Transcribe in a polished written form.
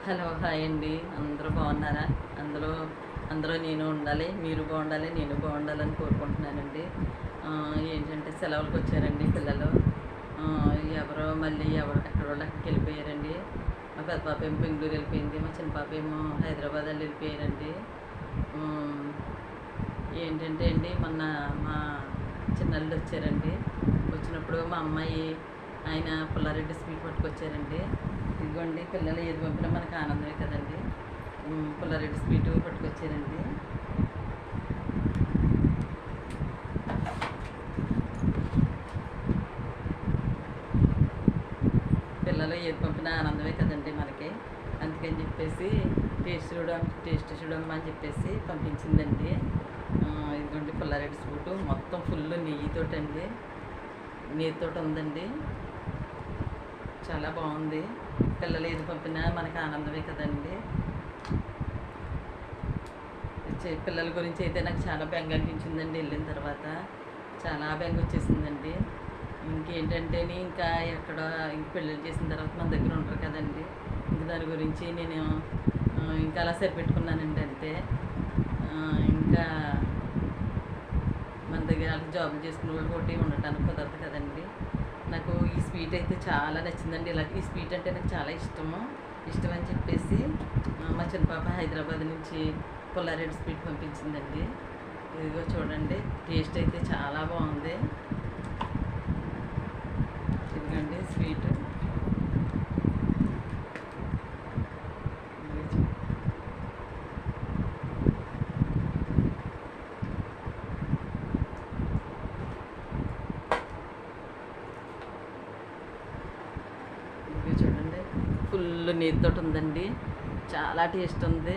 Hello hi అండి. అందరూ బాగున్నారా? అందులో అందరూ నేను ఉండాలి, మీరు బాగుండాలి, నేను బాగుండాలని కోరుకుంటున్నానండి. ఏంటంటే సెలవులకు వచ్చారండి పిల్లలు. ఎవరో మళ్ళీ ఎక్కడోళ్ళు అక్కడికి వెళ్ళిపోయారండి. మా పెద్ద పాప ఏమో బెంగళూరు వెళ్ళిపోయింది, మా చిన్న పాప ఏమో హైదరాబాద్ వాళ్ళు వెళ్ళిపోయారండి. ఏంటంటే అండి, మొన్న మా చిన్నల్లుడు వచ్చారండి. వచ్చినప్పుడు మా అమ్మాయి ఆయన పుల్లారెడ్డి స్వీట్ పట్టుకొచ్చారండి. ఇదిగోండి, పిల్లలు ఏది పంపినా మనకు ఆనందమే కదండి. పుల్లారెడ్డి స్వీటు పట్టుకొచ్చారండి. పిల్లలు ఏది పంపినా ఆనందమే కదండి మనకి. అందుకని చెప్పేసి టేస్ట్ చూడమ్మా అని చెప్పేసి పంపించిందండి. ఇదిగోండి పుల్లారెడ్డి స్వీటు మొత్తం ఫుల్ నెయ్యితోటండి, నెయ్యితో ఉందండి. చాలా బాగుంది. పిల్లలు ఏది పంపినా మనకు ఆనందమే కదండి. పిల్లల గురించి అయితే నాకు చాలా బెంగ అనిపించిందండి. వెళ్ళిన తర్వాత చాలా బెంగ వచ్చేసిందండి. ఇంకేంటంటే ఇంకా ఎక్కడ పెళ్ళిళ్ళు చేసిన తర్వాత మన దగ్గర ఉంటారు కదండి. ఇంక దాని గురించి నేను ఇంకా అలా సరిపెట్టుకున్నానండి అంతే. ఇంకా మన దగ్గర జాబులు చేసుకునే వాళ్ళు ఒకటి ఉండటానికి కుదరదు కదండి. నాకు ఈ స్వీట్ అయితే చాలా నచ్చిందండి. ఈ స్వీట్ అంటే నాకు చాలా ఇష్టం అని చెప్పేసి మా చిన్న పాప హైదరాబాద్ నుంచి పుల్లారెడ్డి స్వీట్ పంపించిందండి. ఇదిగో చూడండి, టేస్ట్ అయితే చాలా బాగుంది. ఇదిగోండి స్వీట్. చూడండి, ఫుల్ నెయ్యితో ఉందండి. చాలా టేస్ట్ ఉంది.